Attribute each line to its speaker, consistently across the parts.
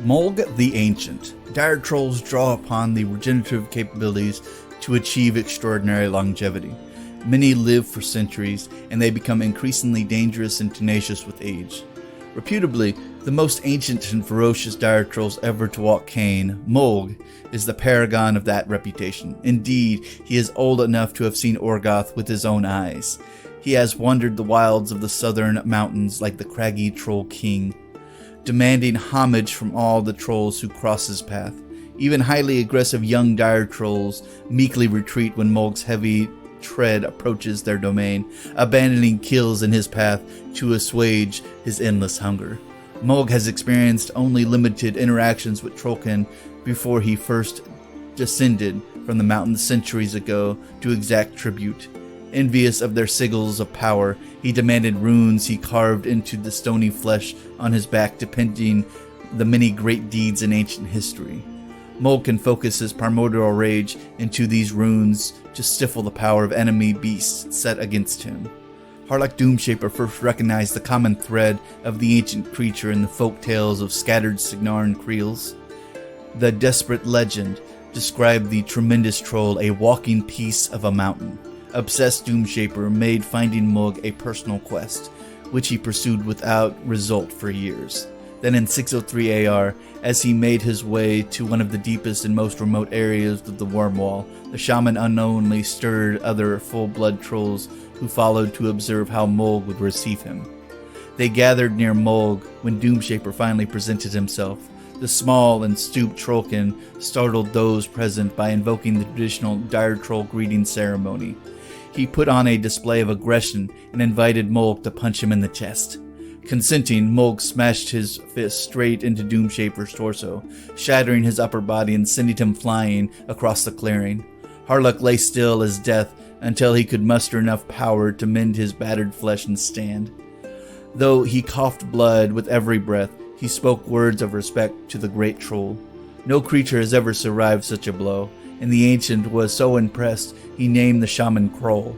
Speaker 1: Mulg the Ancient. Dire trolls draw upon the regenerative capabilities to achieve extraordinary longevity. Many live for centuries, and they become increasingly dangerous and tenacious with age. Reputably, the most ancient and ferocious dire trolls ever to walk Kane, Mulg is the paragon of that reputation. Indeed, he is old enough to have seen Orgoth with his own eyes. He has wandered the wilds of the southern mountains like the craggy troll king, demanding homage from all the trolls who cross his path. Even highly aggressive young dire trolls meekly retreat when Mulg's heavy tread approaches their domain, abandoning kills in his path to assuage his endless hunger. Mulg has experienced only limited interactions with trollkin before he first descended from the mountains centuries ago to exact tribute. Envious of their sigils of power, he demanded runes he carved into the stony flesh on his back, depicting the many great deeds in ancient history. Mulg can focus his primordial rage into these runes to stifle the power of enemy beasts set against him. Warlock Doomshaper first recognized the common thread of the ancient creature in the folk tales of scattered Signarin creels. The desperate legend described the tremendous troll a walking piece of a mountain. Obsessed Doomshaper made finding Mulg a personal quest, which he pursued without result for years. Then in 603 AR, as he made his way to one of the deepest and most remote areas of the Wormwall, the shaman unknowingly stirred other full-blood trolls who followed to observe how Mulg would receive him. They gathered near Mulg when Doomshaper finally presented himself. The small and stooped trollkin startled those present by invoking the traditional dire troll greeting ceremony. He put on a display of aggression and invited Mulg to punch him in the chest. Consenting, Mulg smashed his fist straight into Doomshaper's torso, shattering his upper body and sending him flying across the clearing. Warlock lay still as death until he could muster enough power to mend his battered flesh and stand. Though he coughed blood with every breath, he spoke words of respect to the great troll. No creature has ever survived such a blow, and the ancient was so impressed he named the shaman Kroll.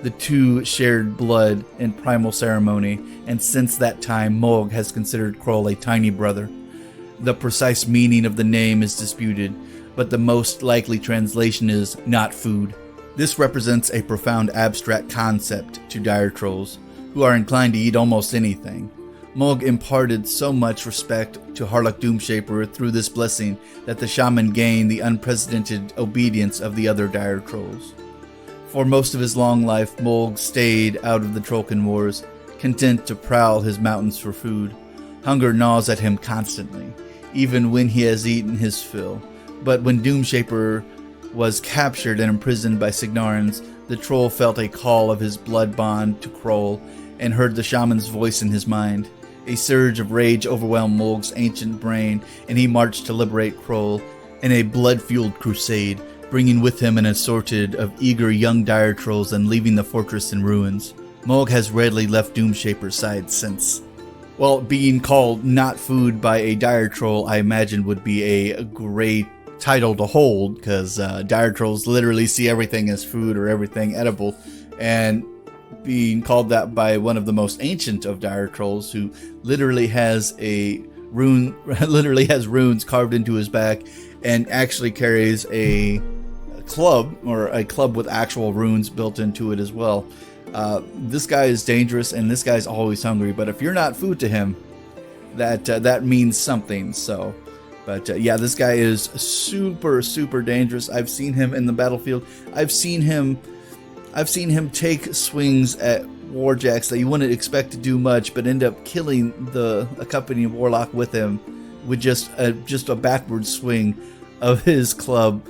Speaker 1: The two shared blood and primal ceremony, and since that time Mulg has considered Kroll a tiny brother. The precise meaning of the name is disputed, but the most likely translation is not food. This represents a profound abstract concept to dire trolls, who are inclined to eat almost anything. Mulg imparted so much respect to Warlock Doomshaper through this blessing that the shaman gained the unprecedented obedience of the other dire trolls. For most of his long life, Mulg stayed out of the Trollkin wars, content to prowl his mountains for food. Hunger gnaws at him constantly, even when he has eaten his fill. But when Doomshaper was captured and imprisoned by Signarans, the troll felt a call of his blood bond to Kroll and heard the shaman's voice in his mind. A surge of rage overwhelmed Mulg's ancient brain, and he marched to liberate Kroll in a blood-fueled crusade, bringing with him an assorted of eager young dire trolls and leaving the fortress in ruins. Mulg has rarely left Doomshaper's side since. Well, being called not food by a dire troll, I imagine would be a great title to hold, because dire trolls literally see everything as food or everything edible, and being called that by one of the most ancient of dire trolls, who literally has runes carved into his back, and actually carries a club, or a club with actual runes built into it as well. This guy is dangerous, and this guy's always hungry, but if you're not food to him, that means something. So, but yeah, this guy is super dangerous. I've seen him in the battlefield. I've seen him take swings at warjacks that you wouldn't expect to do much, but end up killing the accompanying warlock with him with just a backward swing of his club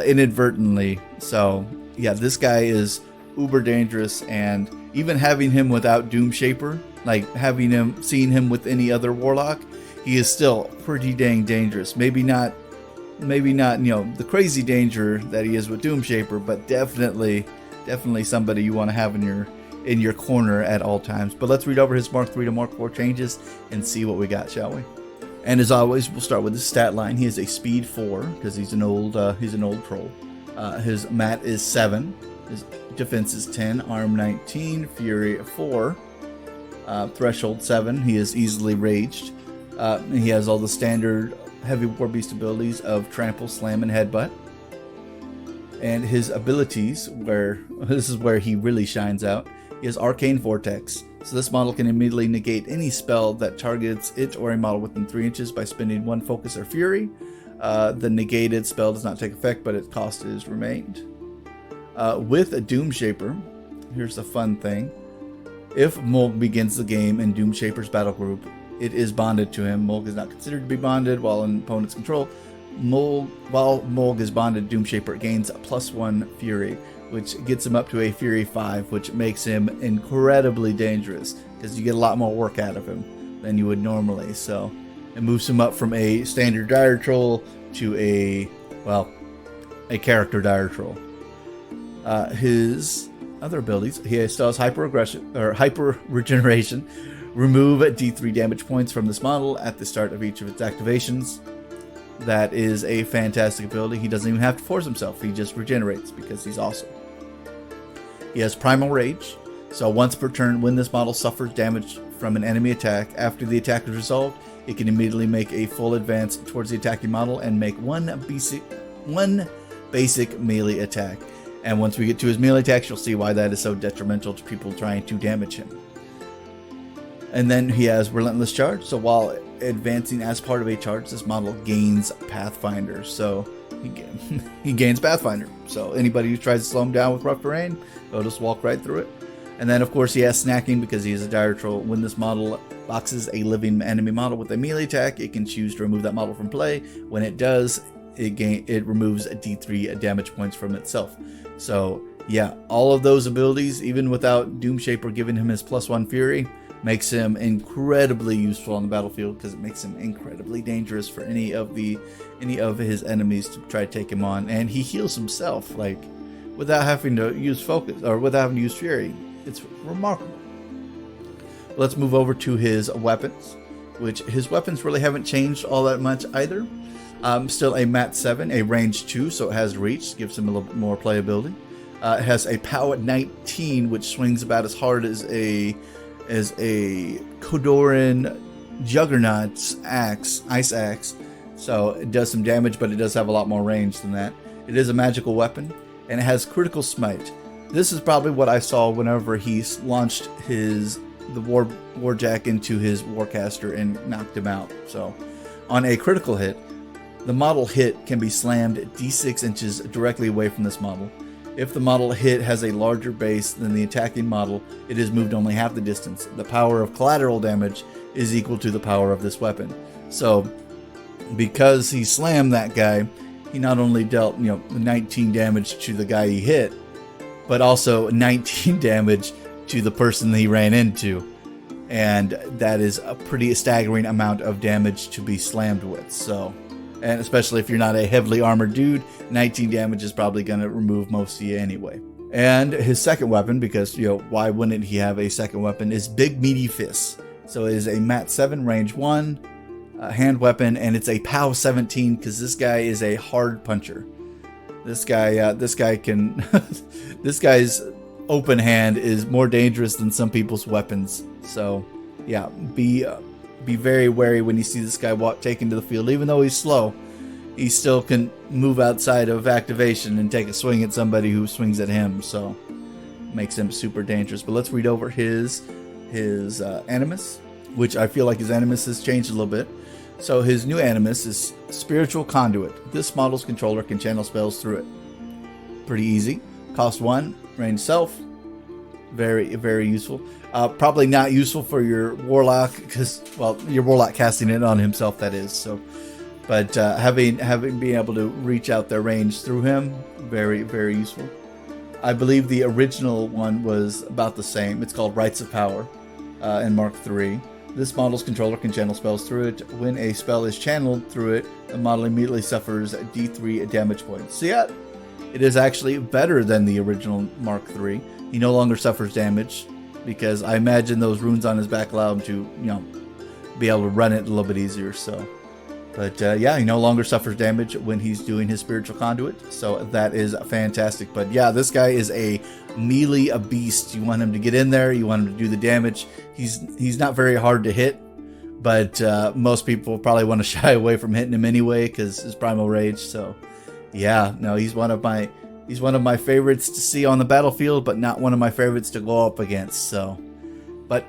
Speaker 1: inadvertently. So yeah, this guy is uber dangerous, and even having him without Doomshaper, like seeing him with any other warlock, he is still pretty dang dangerous. Maybe not, the crazy danger that he is with Doomshaper, but definitely somebody you want to have in your corner at all times. But let's read over his Mark 3 to Mark 4 changes and see what we got, shall we? And as always, we'll start with his stat line. He is a speed 4 because he's an old troll. His mat is 7. His defense is 10. Arm 19. Fury 4. Threshold 7. He is easily raged. He has all the standard heavy war beast abilities of trample, slam, and headbutt. And his abilities, this is where he really shines out. He has Arcane Vortex. So this model can immediately negate any spell that targets it or a model within 3 inches by spending 1 focus or fury. The negated spell does not take effect, but its cost is remained. With a Doomshaper, here's the fun thing. If Mulg begins the game in Doomshaper's battle group, it is bonded to him. Mulg is not considered to be bonded while in opponent's control. While Mulg is bonded, Doomshaper gains a +1 fury, which gets him up to a Fury 5, which makes him incredibly dangerous because you get a lot more work out of him than you would normally. So it moves him up from a standard Dire Troll to a character Dire Troll. His other abilities, he still has Hyper Regeneration. Remove D3 damage points from this model at the start of each of its activations. That is a fantastic ability. He doesn't even have to force himself. He just regenerates because he's awesome. He has Primal Rage. So once per turn, when this model suffers damage from an enemy attack, after the attack is resolved, it can immediately make a full advance towards the attacking model and make one basic melee attack. And once we get to his melee attacks, you'll see why that is so detrimental to people trying to damage him. And then he has Relentless Charge. So while advancing as part of a charge, this model gains Pathfinder. So he gains Pathfinder. So anybody who tries to slow him down with Rough Terrain, they'll just walk right through it. And then of course he has Snacking because he is a Dire Troll. When this model boxes a living enemy model with a melee attack, it can choose to remove that model from play. When it does, it removes a D3 damage points from itself. So yeah, all of those abilities, even without Doomshaper giving him his +1 fury, makes him incredibly useful on the battlefield because it makes him incredibly dangerous for any of his enemies to try to take him on. And he heals himself, like, without having to use focus or without having to use fury. It's remarkable. Let's move over to his weapons, which his weapons really haven't changed all that much either. Still a Mat 7, a range 2, so it has reach, gives him a little bit more playability. It has a POW 19, which swings about as hard as a Kodoran Juggernaut's ice axe. So it does some damage, but it does have a lot more range than that. It is a magical weapon, and it has critical smite. This is probably what I saw whenever he launched the Warjack into his Warcaster and knocked him out. So on a critical hit, the model hit can be slammed D6 inches directly away from this model. If the model hit has a larger base than the attacking model, it is moved only half the distance. The power of collateral damage is equal to the power of this weapon. So, because he slammed that guy, he not only dealt 19 damage to the guy he hit, but also 19 damage to the person that he ran into. And that is a pretty staggering amount of damage to be slammed with. So, and especially if you're not a heavily armored dude, 19 damage is probably going to remove most of you anyway. And his second weapon, because, why wouldn't he have a second weapon, is Big Meaty Fists. So it is a Mat 7, range 1, hand weapon, and it's a POW 17 because this guy is a hard puncher. This guy can, this guy's open hand is more dangerous than some people's weapons. So yeah, be very wary when you see this guy take into the field. Even though he's slow, he still can move outside of activation and take a swing at somebody who swings at him. So makes him super dangerous. But let's read over his animus, which I feel like his animus has changed a little bit. So his new animus is Spiritual Conduit. This model's controller can channel spells through it. Pretty easy. Cost 1, range self. Very, very useful. Probably not useful for your warlock because, your warlock casting it on himself, that is. So, but having being able to reach out their range through him, very, very useful. I believe the original one was about the same. It's called Rites of Power in Mark III. This model's controller can channel spells through it. When a spell is channeled through it, the model immediately suffers D3 damage points. So yeah, it is actually better than the original Mark III. He no longer suffers damage because I imagine those runes on his back allow him to, be able to run it a little bit easier. So, but yeah, he no longer suffers damage when he's doing his Spiritual Conduit. So that is fantastic. But yeah, this guy is a beast. You want him to get in there. You want him to do the damage. He's not very hard to hit, but most people probably want to shy away from hitting him anyway because his primal rage. So yeah, no, he's one of my favorites to see on the battlefield, but not one of my favorites to go up against. So, but